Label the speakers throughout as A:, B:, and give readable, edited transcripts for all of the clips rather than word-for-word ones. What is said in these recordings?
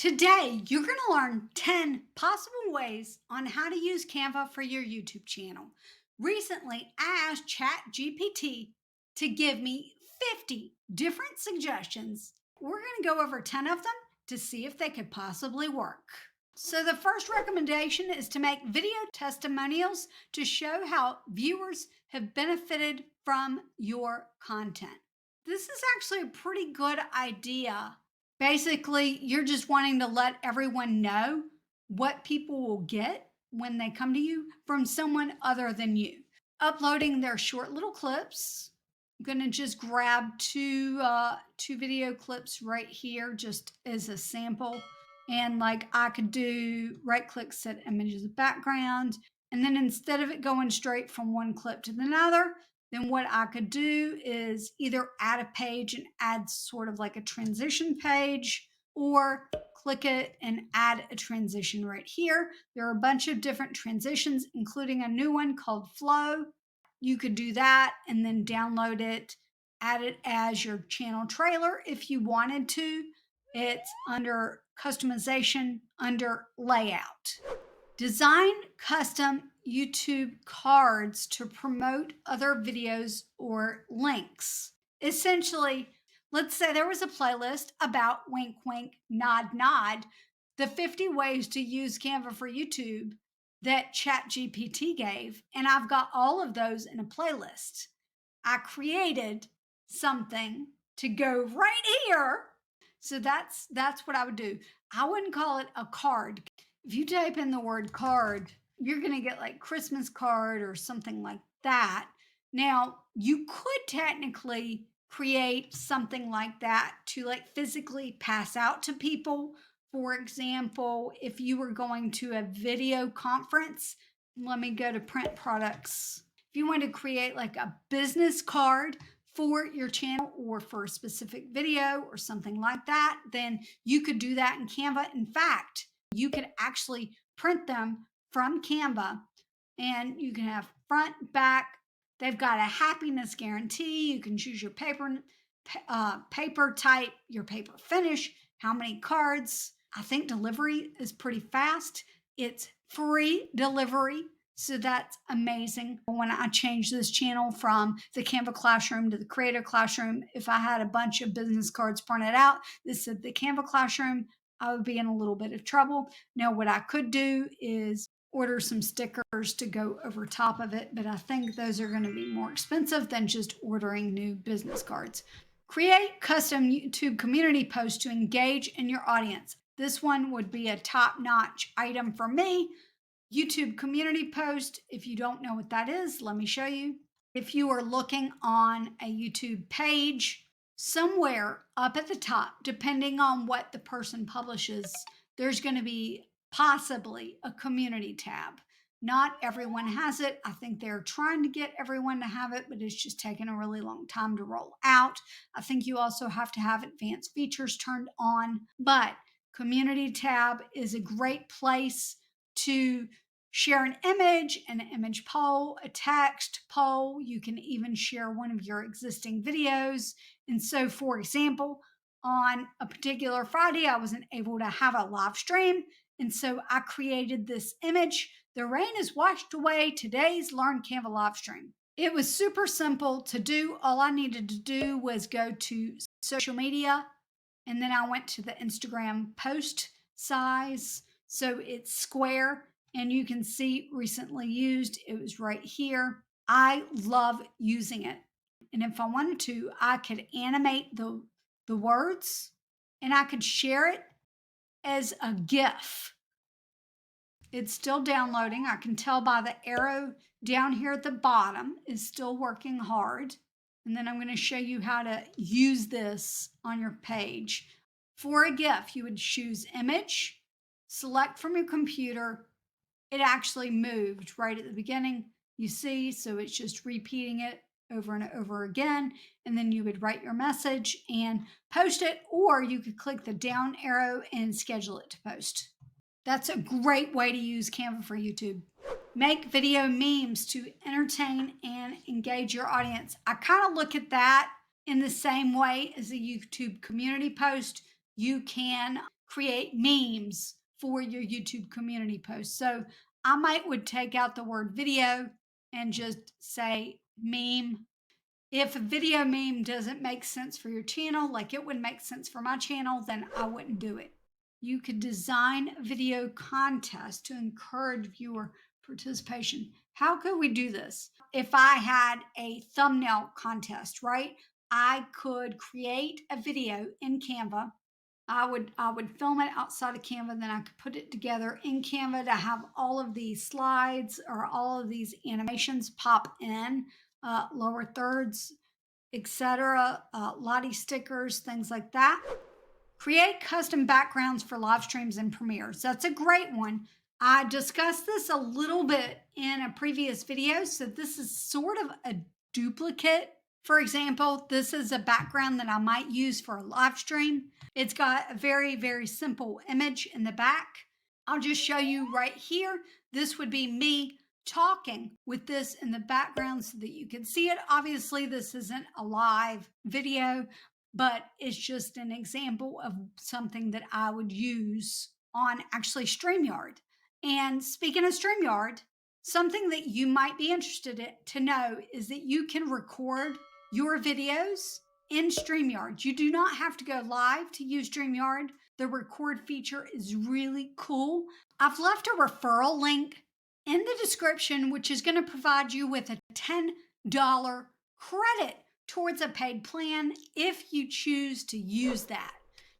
A: Today, you're going to learn 10 possible ways on how to use Canva for your YouTube channel. Recently, I asked ChatGPT to give me 50 different suggestions. We're going to go over 10 of them to see if they could possibly work. So, the first recommendation is to make video testimonials to show how viewers have benefited from your content. This is actually a pretty good idea. Basically, you're just wanting to let everyone know what people will get when they come to you from someone other than you. Uploading their short little clips. I'm going to just grab two video clips right here just as a sample. And like I could do right click, set images of background. And then instead of it going straight from one clip to another, then what I could do is either add a page and add sort of like a transition page, or click it and add a transition right here. There are a bunch of different transitions, including a new one called Flow. You could do that and then download it, add it as your channel trailer if you wanted to. It's under customization, under layout. Design custom YouTube cards to promote other videos or links. Essentially, let's say there was a playlist about wink, wink, nod, nod, the 50 ways to use Canva for YouTube that ChatGPT gave, and I've got all of those in a playlist. I created something to go right here. So that's what I would do. I wouldn't call it a card. If you type in the word card, you're going to get like Christmas card or something like that. Now, you could technically create something like that to like physically pass out to people. For example, if you were going to a video conference, let me go to print products. If you want to create like a business card for your channel or for a specific video or something like that, then you could do that in Canva. In fact, you could actually print them from Canva and you can have front, back. They've got a happiness guarantee. You can choose your paper type, your paper finish, how many cards. I think delivery is pretty fast. It's free delivery. So that's amazing. When I changed this channel from the Canva Classroom to the Creator Classroom, if I had a bunch of business cards printed out that said the Canva Classroom, I would be in a little bit of trouble. Now, what I could do is order some stickers to go over top of it, but I think those are going to be more expensive than just ordering new business cards. Create custom YouTube community posts to engage in your audience. This one would be a top-notch item for me. YouTube community post. If you don't know what that is, let me show you. If you are looking on a YouTube page, somewhere up at the top, depending on what the person publishes, there's going to be possibly a community tab. Not everyone has it. I think they're trying to get everyone to have it, but it's just taken a really long time to roll out. I think you also have to have advanced features turned on, but community tab is a great place to share an image poll, a text poll. You can even share one of your existing videos. And so, for example, on a particular Friday, I wasn't able to have a live stream. And so I created this image. The rain has washed away today's Learn Canva live stream. It was super simple to do. All I needed to do was go to social media, and then I went to the Instagram post size. So it's square, and you can see recently used. It was right here. I love using it. And if I wanted to, I could animate the words and I could share it as a GIF. It's still downloading. I can tell by the arrow down here at the bottom is still working hard. And then I'm going to show you how to use this on your page. For a GIF, you would choose image, select from your computer. It actually moved right at the beginning. You see, so it's just repeating it over and over again. And then you would write your message and post it, or you could click the down arrow and schedule it to post. That's a great way to use Canva for YouTube. Make video memes to entertain and engage your audience. I kind of look at that in the same way as a YouTube community post. You can create memes for your YouTube community posts. So I might would take out the word video and just say meme. If a video meme doesn't make sense for your channel, like it would make sense for my channel, then I wouldn't do it. You could design video contests to encourage viewer participation. How could we do this? If I had a thumbnail contest, right? I could create a video in Canva. I would film it outside of Canva, then I could put it together in Canva to have all of these slides or all of these animations pop in, lower thirds, etc., Lottie stickers, things like that. Create custom backgrounds for live streams and premieres. That's a great one. I discussed this a little bit in a previous video, so this is sort of a duplicate. For example, this is a background that I might use for a live stream. It's got a very, very simple image in the back. I'll just show you right here. This would be me talking with this in the background so that you can see it. Obviously, this isn't a live video, but it's just an example of something that I would use on actually StreamYard. And speaking of StreamYard, something that you might be interested in, to know is that you can record your videos in StreamYard. You do not have to go live to use StreamYard. The record feature is really cool. I've left a referral link in the description, which is going to provide you with a $10 credit towards a paid plan if you choose to use that.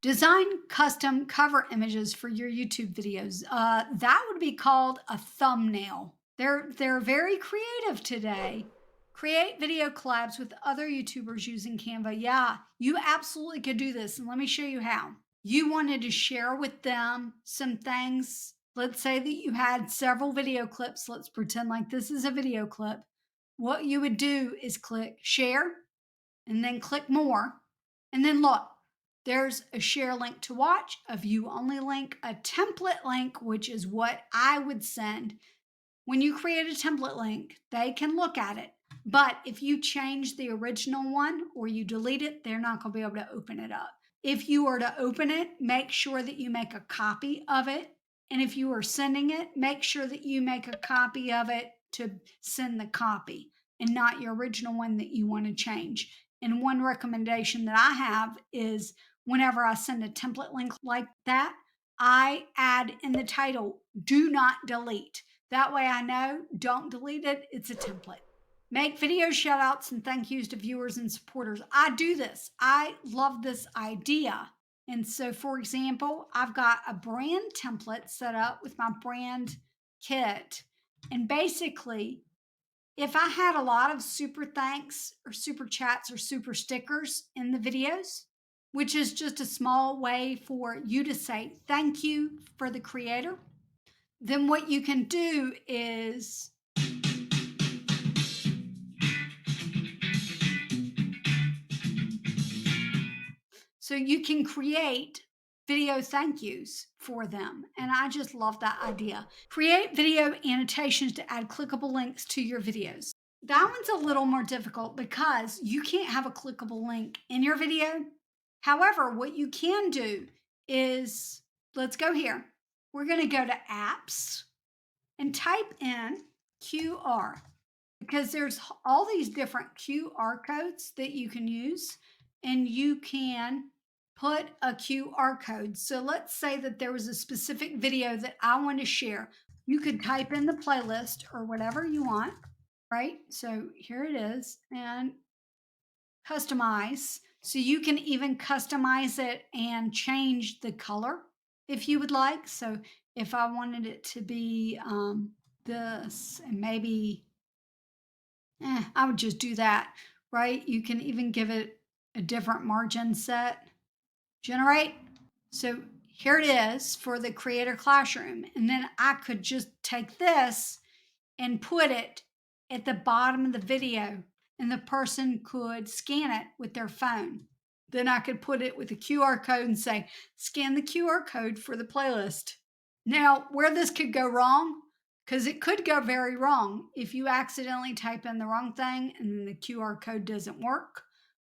A: Design custom cover images for your YouTube videos. That would be called a thumbnail. They're very creative today. Create video collabs with other YouTubers using Canva. Yeah, you absolutely could do this. And let me show you how. You wanted to share with them some things. Let's say that you had several video clips. Let's pretend like this is a video clip. What you would do is click share and then click more. And then look, there's a share link to watch, a view only link, a template link, which is what I would send. When you create a template link, they can look at it. But if you change the original one or you delete it, they're not going to be able to open it up. If you are to open it, make sure that you make a copy of it. And if you are sending it, make sure that you make a copy of it to send the copy and not your original one that you want to change. And one recommendation that I have is whenever I send a template link like that, I add in the title, do not delete. That way I know, don't delete it, it's a template. Make video shout outs and thank yous to viewers and supporters. I do this. I love this idea. And so, for example, I've got a brand template set up with my brand kit. And basically, if I had a lot of super thanks or super chats or super stickers in the videos, which is just a small way for you to say thank you for the creator, then what you can do is so you can create video thank yous for them. And I just love that idea. Create video annotations to add clickable links to your videos. That one's a little more difficult because you can't have a clickable link in your video. However, what you can do is, let's go here. We're going to go to apps and type in QR because there's all these different QR codes that you can use, and you can put a QR code. So let's say that there was a specific video that I want to share. You could type in the playlist or whatever you want, right? So here it is, and customize. So you can even customize it and change the color if you would like. So if I wanted it to be this and maybe, I would just do that, right? You can even give it a different margin set. Generate. So here it is for the Creator Classroom. And then I could just take this and put it at the bottom of the video, and the person could scan it with their phone. Then I could put it with a QR code and say, scan the QR code for the playlist. Now, where this could go wrong, because it could go very wrong if you accidentally type in the wrong thing and then the QR code doesn't work,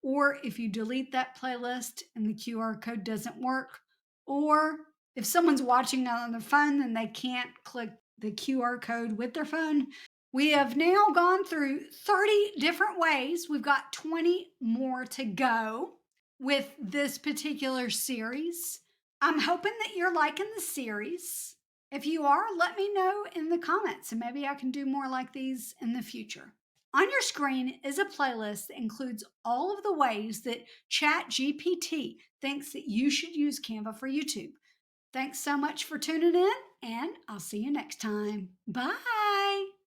A: or if you delete that playlist and the QR code doesn't work, or if someone's watching on their phone, then they can't click the QR code with their phone. We have now gone through 30 different ways. We've got 20 more to go with this particular series. I'm hoping that you're liking the series. If you are, let me know in the comments and maybe I can do more like these in the future. On your screen is a playlist that includes all of the ways that ChatGPT thinks that you should use Canva for YouTube. Thanks so much for tuning in, and I'll see you next time. Bye.